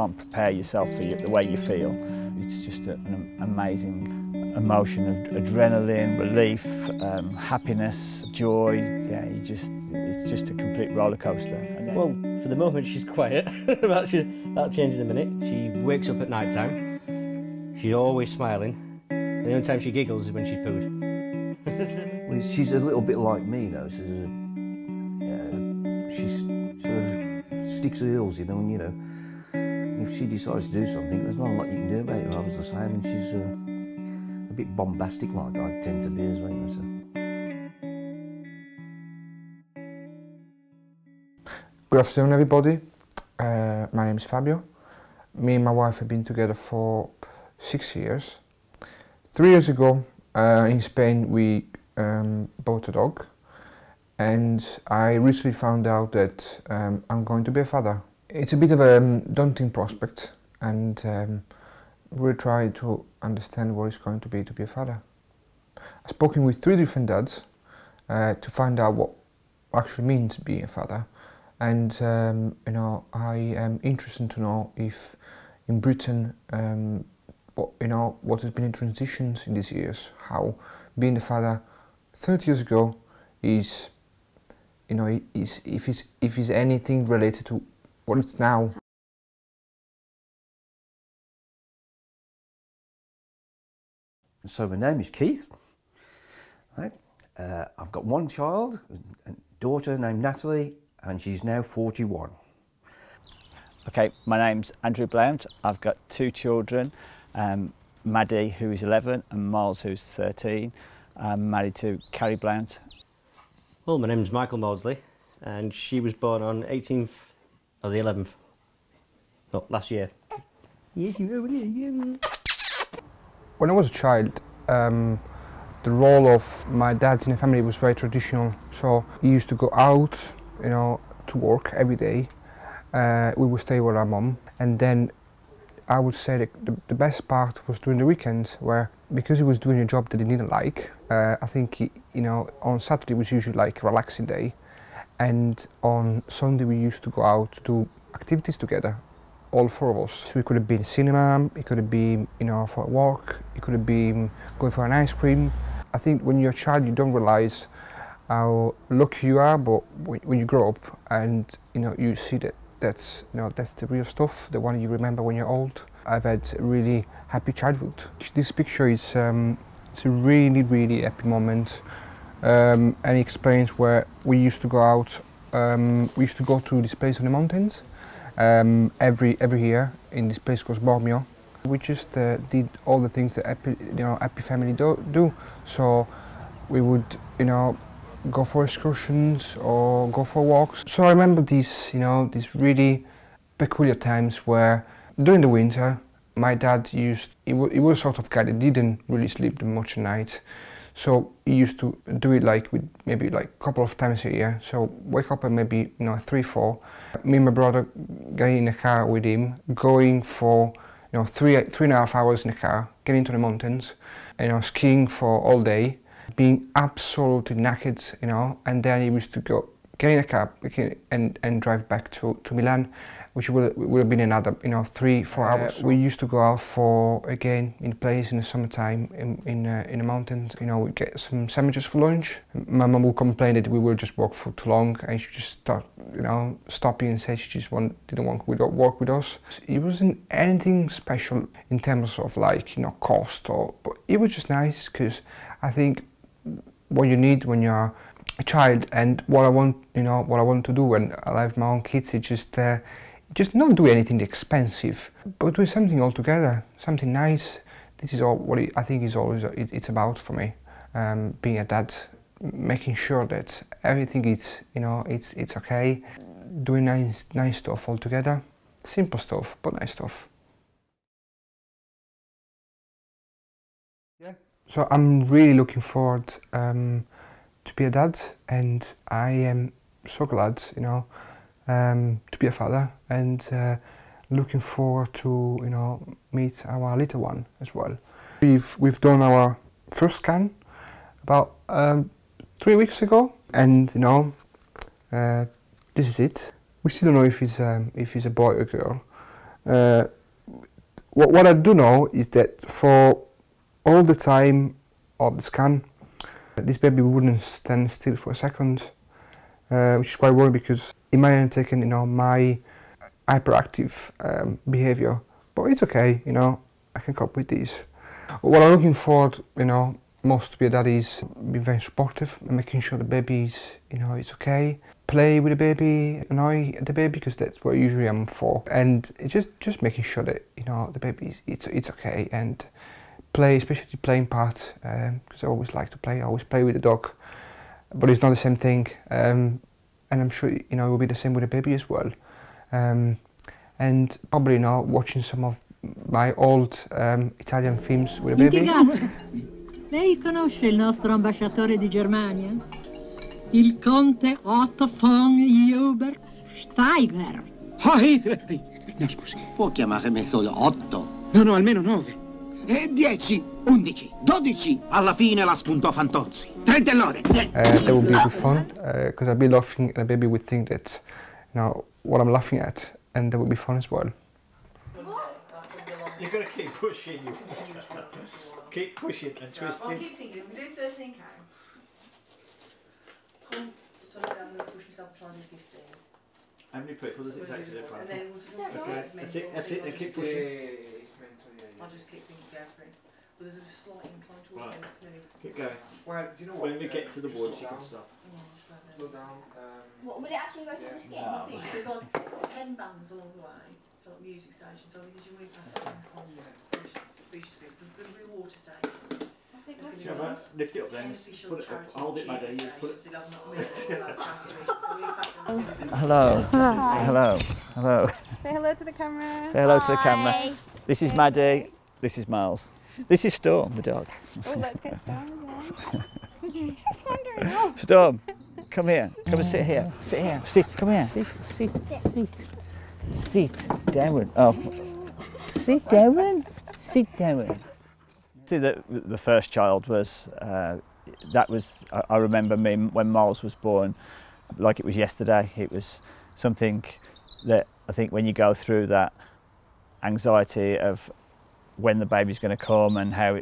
can't prepare yourself for the way you feel. It's just an amazing emotion of adrenaline, relief, happiness, joy. Yeah, it's just a complete roller coaster. Well, for the moment she's quiet. That'll change in a minute. She wakes up at night time. She's always smiling. The only time she giggles is when she's pooed. Well, she's a little bit like me, though. She sort of sticks to the heels, you know, and if she decides to do something, there's not a lot you can do about it. I was the same, and she's a bit bombastic, like I tend to be as well. You know, so. Good afternoon, everybody. My name is Fabio. Me and my wife have been together for 6 years. 3 years ago, in Spain, we bought a dog, and I recently found out that I'm going to be a father. It's a bit of a daunting prospect, and we're trying to understand what it's going to be a father. I've spoken with 3 different dads to find out what actually means being a father. And I am interested to know if in Britain, what has been the transitions in these years, how being the father 30 years ago is, if it's anything related to what it's now. So my name is Keith. Right. I've got one child, a daughter named Natalie, and she's now 41. Okay, my name's Andrew Blount. I've got 2 children, Maddie, who is 11, and Miles, who's 13. I'm married to Carrie Blount. Well, my name's Michael Maudsley, and she was born on 18th of the 11th. No, last year. When I was a child, the role of my dad in the family was very traditional. So he used to go out, to work every day. We would stay with our mum, and then I would say that the best part was during the weekends, where because he was doing a job that he didn't like, I think on Saturday was usually like a relaxing day, and on Sunday we used to go out to do activities together, all 4 of us. So it could have been cinema, it could have been for a walk, it could have been going for an ice cream. I think when you're a child you don't realise how lucky you are, but when you grow up and you see that's the real stuff, the one you remember when you're old. I've had a really happy childhood. This picture is it's a really, really happy moment. An experience where we used to go out. We used to go to this place on the mountains every year in this place called Bormio. We just did all the things that happy family do. So we would go for excursions or go for walks. So I remember these really peculiar times where during the winter my dad he was sort of guy that didn't really sleep much at night. So he used to do it maybe a couple of times a year. So wake up at maybe 3, 4. Me and my brother getting in a car with him, going for 3.5 hours in the car, getting into the mountains, skiing for all day, being absolutely knackered, and then he used to get in a cab and drive back to Milan, which would have been another 3, 4 hours. We used to go out again in a place in the summertime in the mountains. We'd get some sandwiches for lunch. My mum would complain that we would just walk for too long, and she just stopping and say she just didn't want to walk with us. It wasn't anything special in terms of cost, but it was just nice, because I think what you need when you're a child, and what I want to do when I have my own kids, is just not do anything expensive, but do something all together, something nice. This is all what I think is always it's about for me. Being a dad, making sure that everything is it's okay, doing nice stuff all together, simple stuff but nice stuff. Yeah. So I'm really looking forward to be a dad, and I am so glad to be a father, and looking forward to meet our little one as well. We've done our first scan about 3 weeks ago, and this is it. We still don't know if he's a boy or girl, What I do know is that for all the time of the scan, this baby wouldn't stand still for a second, which is quite worrying because it might have taken, you know, my hyperactive behaviour, but it's okay, you know, I can cope with these. What I'm looking for, you know, most to be a dad is be very supportive and making sure the baby's, you know, it's okay. Play with the baby, annoy the baby, because that's what usually I'm for, and just making sure that, you know, the baby's it's okay, and play, especially the playing part, because I always like to play. I always play with the dog, but it's not the same thing, and I'm sure, you know, it will be the same with the baby as well. And probably, you know, watching some of my old Italian films with the baby. Lei conosce il nostro ambasciatore di Germania? Il conte Otto von Steiger. No, scusi. Può chiamarmi solo 8? No, almeno 9. 10, 11, 12. Alla fine la spuntò Fantozzi. 30 all'ora. That would be good fun, because I'd be laughing and the baby would think that, you know, what I'm laughing at, and that would be fun as well. You've got to keep pushing. Keep pushing and twisting. I'll keep thinking. We do 13 Karen. Come, so I'm going to push myself and try and do 15. How many people does it take to do And then we'll That's it, and keep pushing. I'll just keep thinking, go for it. But there's a slight incline towards Right. the next minute. Keep going. Well, you know what? When we get to the woods, you can stop. Slow down. What, would it actually go through the skin? I think there's like 10 bands along the way, so like music station, so as you move past that, there's going to be a water station. Lift it up then. Put it up. Hold it, Maddie. You put it. Hello. Hi. Hello. Hello. Say hello to the camera. Say hello to the camera. This is Maddie. This is Miles. This is Storm, the dog. Oh, let's get started then. Just wondering. Oh. Storm, come here. Come and sit here. Sit here. Sit. Come here. Sit. Sit, Darren. Oh. Sit, Darren. Sit, Darren. See, the first child was, I remember me when Miles was born, like it was yesterday. It was something that I think when you go through that anxiety of when the baby's going to come and how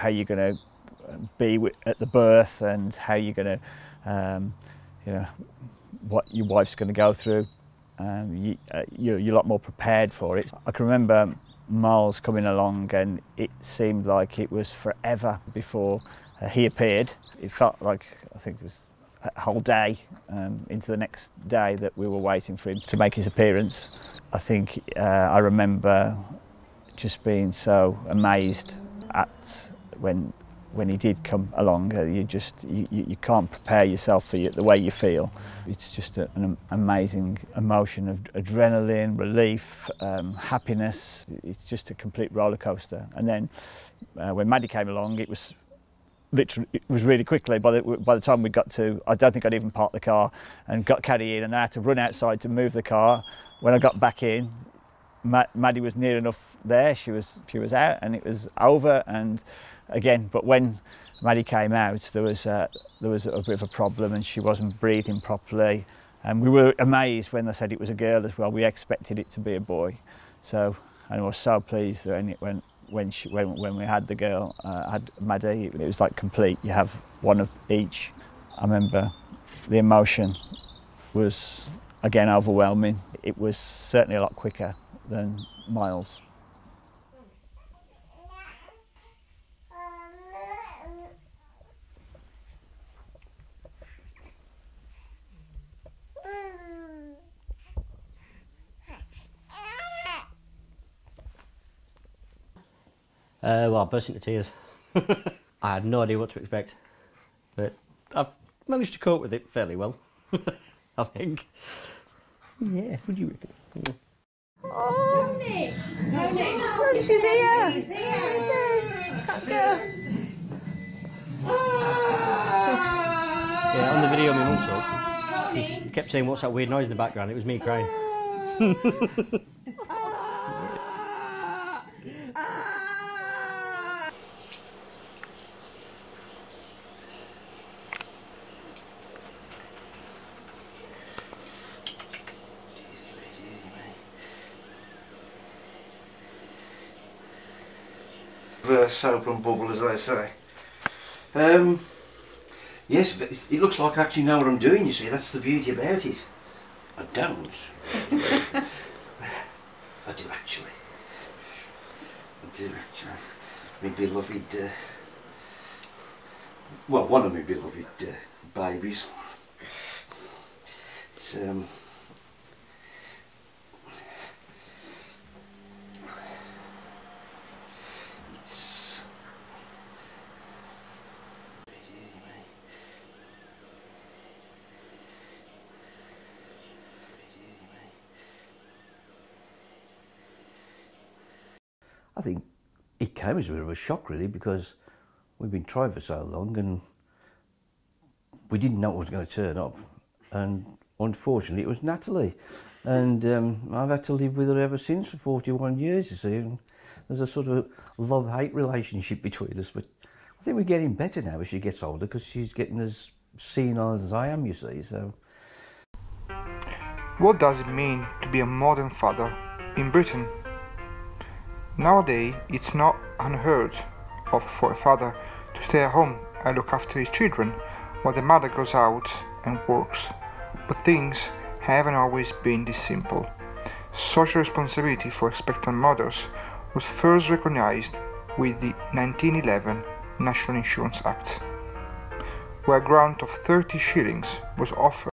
you're going to be at the birth and how you're going to, you know, what your wife's going to go through, you're a lot more prepared for it. I can remember Miles coming along and it seemed like it was forever before he appeared. It felt like, I think it was a whole day into the next day that we were waiting for him to make his appearance. I think I remember just being so amazed at when he did come along. You can't prepare yourself for the way you feel. It's just an amazing emotion of adrenaline, relief, happiness. It's just a complete roller coaster. And then when Maddie came along, it was really quickly. By the time we got to, I don't think I'd even parked the car and got Carrie in, and I had to run outside to move the car. When I got back in, Maddie was near enough there. She was out, and it was over. And again, but when Maddie came out, there was a bit of a problem, and she wasn't breathing properly. And we were amazed when they said it was a girl as well. We expected it to be a boy. So, and I was so pleased when we had the girl, had Maddie. It was like complete. You have one of each. I remember the emotion was again overwhelming. It was certainly a lot quicker than Miles. Well, I burst into tears. I had no idea what to expect, but I've managed to cope with it fairly well, I think. Yeah, what do you reckon? Yeah. Oh, she's here. Can't go. Yeah, on the video my mum took, she kept saying, "What's that weird noise in the background?" It was me crying. soap and bubble, as they say. Yes, but it looks like I actually know what I'm doing, you see. That's the beauty about it. I don't. I do actually. My beloved, well, one of my beloved babies. It's, I think it came as a bit of a shock, really, because we've been trying for so long and we didn't know what was going to turn up. And unfortunately, it was Natalie. And I've had to live with her ever since for 41 years, you see. And there's a sort of love-hate relationship between us. But I think we're getting better now as she gets older, because she's getting as senile as I am, you see. So, what does it mean to be a modern father in Britain? Nowadays, it's not unheard of for a father to stay at home and look after his children while the mother goes out and works. But things haven't always been this simple. Social responsibility for expectant mothers was first recognized with the 1911 National Insurance Act, where a grant of 30 shillings was offered